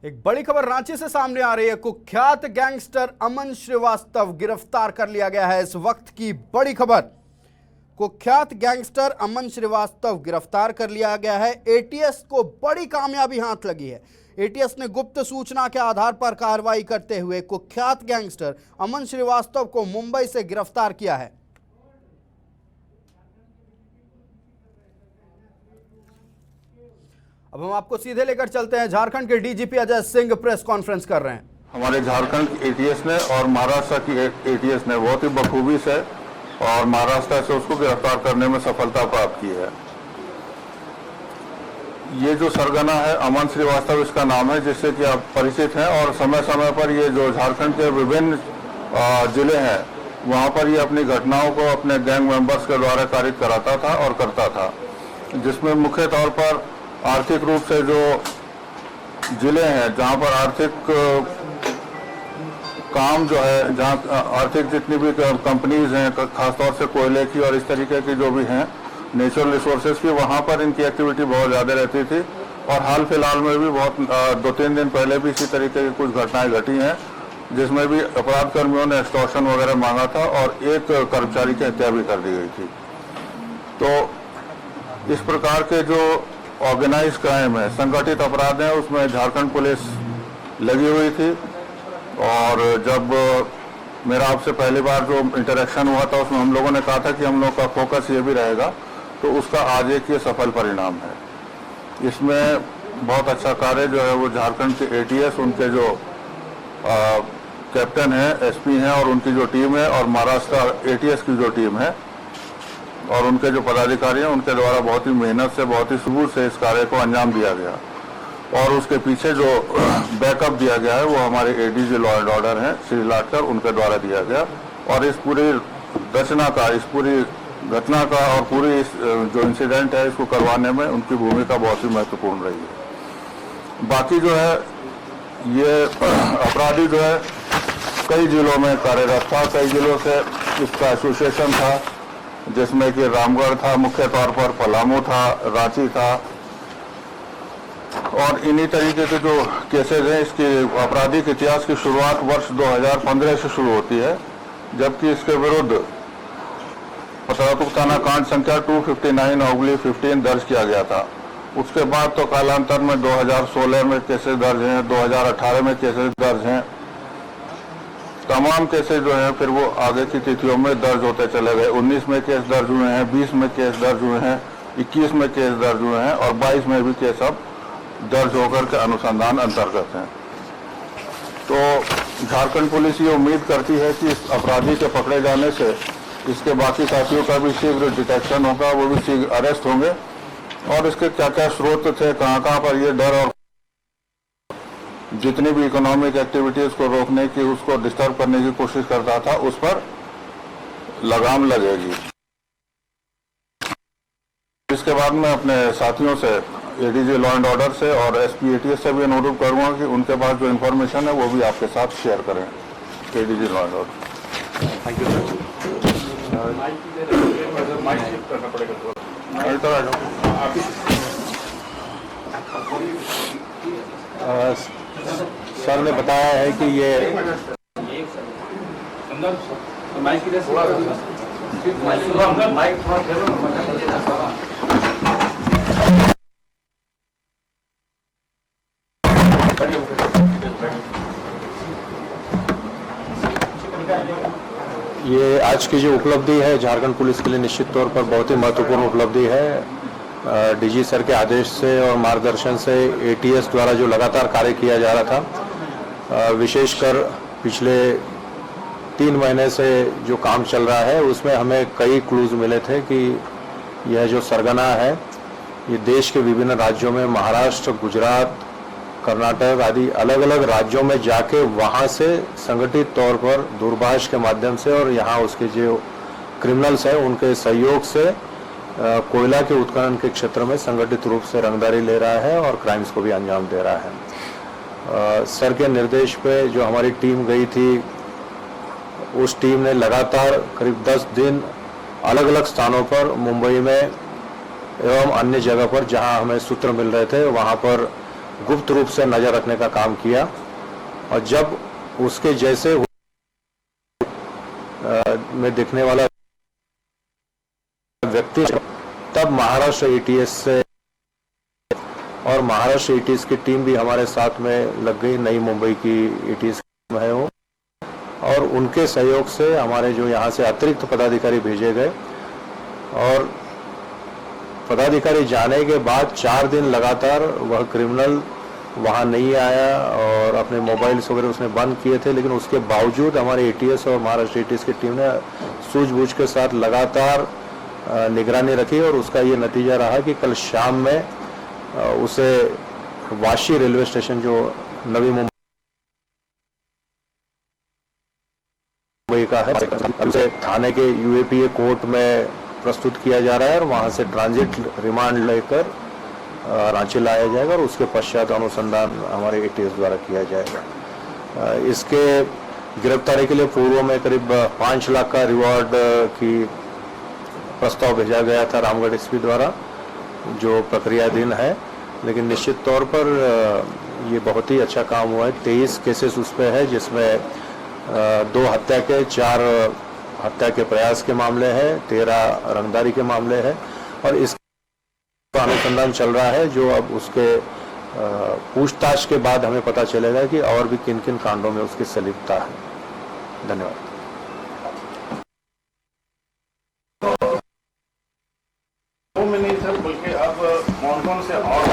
एक बड़ी खबर रांची से सामने आ रही है। कुख्यात गैंगस्टर अमन श्रीवास्तव गिरफ्तार कर लिया गया है। इस वक्त की बड़ी खबर, कुख्यात गैंगस्टर अमन श्रीवास्तव गिरफ्तार कर लिया गया है। एटीएस को बड़ी कामयाबी हाथ लगी है। एटीएस ने गुप्त सूचना के आधार पर कार्रवाई करते हुए कुख्यात गैंगस्टर अमन श्रीवास्तव को मुंबई से गिरफ्तार किया है। अब हम आपको सीधे लेकर चलते हैं। झारखंड के DGP Ajay Singh press conference कर रहे हैं। हमारे झारखंड की एटीएस ने और महाराष्ट्र की एटीएस ने बहुत ही बखूबी से और महाराष्ट्र से उसको गिरफ्तार करने में सफलता प्राप्त की है। ये जो सरगना है अमन श्रीवास्तव इसका नाम है, जिससे कि आप परिचित हैं, और समय समय पर ये जो झारखंड के विभिन्न जिले हैं वहाँ पर ये अपनी घटनाओं को अपने गैंग मेंबर्स के द्वारा कारित कराता था और करता था, जिसमें मुख्य तौर पर आर्थिक रूप से जो जिले हैं जहाँ पर आर्थिक काम जो है, जहाँ आर्थिक जितनी भी कंपनीज हैं, खासतौर से कोयले की और इस तरीके की जो भी हैं नेचुरल रिसोर्सेज की, वहाँ पर इनकी एक्टिविटी बहुत ज़्यादा रहती थी। और हाल फिलहाल में भी बहुत 2-3 दिन पहले भी इसी तरीके की कुछ घटनाएं घटी हैं, जिसमें भी अपराध कर्मियों ने एक्सटॉर्शन वगैरह मांगा था और एक कर्मचारी की हत्या भी कर दी गई थी। तो इस प्रकार के जो ऑर्गेनाइज क्राइम है, संगठित अपराध है, उसमें झारखंड पुलिस लगी हुई थी। और जब मेरा आपसे पहली बार जो इंटरेक्शन हुआ था उसमें हम लोगों ने कहा था कि हम लोग का फोकस ये भी रहेगा, तो उसका आज एक ये सफल परिणाम है। इसमें बहुत अच्छा कार्य जो है वो झारखंड के एटीएस, उनके जो कैप्टन है, एसपी हैं और उनकी जो टीम है, और महाराष्ट्र एटीएस की जो टीम है और उनके जो पदाधिकारी हैं, उनके द्वारा बहुत ही मेहनत से, बहुत ही सुबह से इस कार्य को अंजाम दिया गया। और उसके पीछे जो बैकअप दिया गया है वो हमारे एडीजी लॉ एंड ऑर्डर हैं श्री लाटकर, उनके द्वारा दिया गया। और इस पूरी रचना का, इस पूरी घटना का और पूरी इस जो इंसिडेंट है इसको करवाने में उनकी भूमिका बहुत ही महत्वपूर्ण रही है। बाकी जो है ये अपराधी जो है कई जिलों में कार्यरत था, कई जिलों से इसका एसोसिएशन था, जिसमें कि रामगढ़ था, मुख्य तौर पर पलामू था, रांची था। और इन्हीं तरीके के जो केसेज हैं, इसके आपराधिक इतिहास की शुरुआत वर्ष 2015 से शुरू होती है, जबकि इसके विरुद्ध पतरातुक थाना कांड संख्या 259/15 दर्ज किया गया था। उसके बाद तो कालांतर में 2016 में केसेज दर्ज हैं, 2018 में केसेज दर्ज हैं। तमाम केसेज जो हैं फिर वो आगे की तिथियों में दर्ज होते चले गए। 19 में केस दर्ज हुए हैं, 20 में केस दर्ज हुए हैं, 21 में केस दर्ज हुए हैं और 22 में भी केस अब दर्ज होकर के अनुसंधान अंतर्गत हैं। तो झारखंड पुलिस ये उम्मीद करती है कि इस अपराधी के पकड़े जाने से इसके बाकी साथियों का भी शीघ्र डिटेक्शन होगा, वो भी शीघ्र अरेस्ट होंगे, और इसके क्या क्या स्रोत थे, कहाँ कहाँ पर ये डर और जितनी भी इकोनॉमिक एक्टिविटीज को रोकने की, उसको डिस्टर्ब करने की कोशिश करता था, उस पर लगाम लगेगी। इसके बाद मैं अपने साथियों से, एडीजी लॉ एंड ऑर्डर से और एसपी एटीएस से भी अनुरोध करूंगा कि उनके पास जो इन्फॉर्मेशन है वो भी आपके साथ शेयर करें। ADG law and order. Thank you sir. Sir ने बताया है कि ये आज की जो उपलब्धि है झारखंड पुलिस के लिए निश्चित तौर पर बहुत ही महत्वपूर्ण उपलब्धि है। डीजी सर के आदेश से और मार्गदर्शन से एटीएस द्वारा जो लगातार कार्य किया जा रहा था, विशेषकर पिछले 3 महीने से जो काम चल रहा है उसमें हमें कई क्लूज मिले थे कि यह जो सरगना है ये देश के विभिन्न राज्यों में, महाराष्ट्र, गुजरात, कर्नाटक आदि अलग अलग राज्यों में जाके वहाँ से संगठित तौर पर दूरभाष के माध्यम से और यहाँ उसके जो क्रिमिनल्स हैं उनके सहयोग से कोयला के उत्खनन के क्षेत्र में संगठित रूप से रंगदारी ले रहा है और क्राइम्स को भी अंजाम दे रहा है। सर के निर्देश पे जो हमारी टीम गई थी, उस टीम ने लगातार करीब 10 दिन अलग अलग स्थानों पर मुंबई में एवं अन्य जगह पर जहां हमें सूत्र मिल रहे थे वहां पर गुप्त रूप से नजर रखने का काम किया, और जब उसके जैसे में दिखने वाला व्यक्ति तब महाराष्ट्र एटीएस से और महाराष्ट्र एटीएस की टीम भी हमारे साथ में लग गई, नई मुंबई की एटीएस है वो, और उनके सहयोग से हमारे जो यहाँ से अतिरिक्त पदाधिकारी भेजे गए, और पदाधिकारी जाने के बाद 4 दिन लगातार वह क्रिमिनल वहाँ नहीं आया और अपने मोबाइल्स वगैरह उसने बंद किए थे, लेकिन उसके बावजूद हमारे एटीएस और महाराष्ट्र एटीएस की टीम ने सूझबूझ के साथ लगातार निगरानी रखी, और उसका ये नतीजा रहा कि कल शाम में उसे वाशी रेलवे स्टेशन जो नवी मुंबई का है, उसे थाने के यूएपीए कोर्ट में प्रस्तुत किया जा रहा है, और वहां से ट्रांजिट रिमांड लेकर रांची लाया जाएगा, और उसके पश्चात अनुसंधान हमारे एटीएस द्वारा किया जाएगा। इसके गिरफ्तारी के लिए पूर्व में करीब 5 लाख का रिवॉर्ड की प्रस्ताव भेजा गया था रामगढ़ एसपी द्वारा, जो प्रक्रियाधीन है, लेकिन निश्चित तौर पर ये बहुत ही अच्छा काम हुआ है। 23 केसेस उस पर है, जिसमें 2 हत्या के, 4 हत्या के प्रयास के मामले हैं, 13 रंगदारी के मामले हैं, और इसका अनुसंधान चल रहा है, जो अब उसके पूछताछ के बाद हमें पता चलेगा कि और भी किन किन कांडों में उसकी संलिप्तता है। धन्यवाद। नहीं सर, बल्कि अब कौन-कौन से और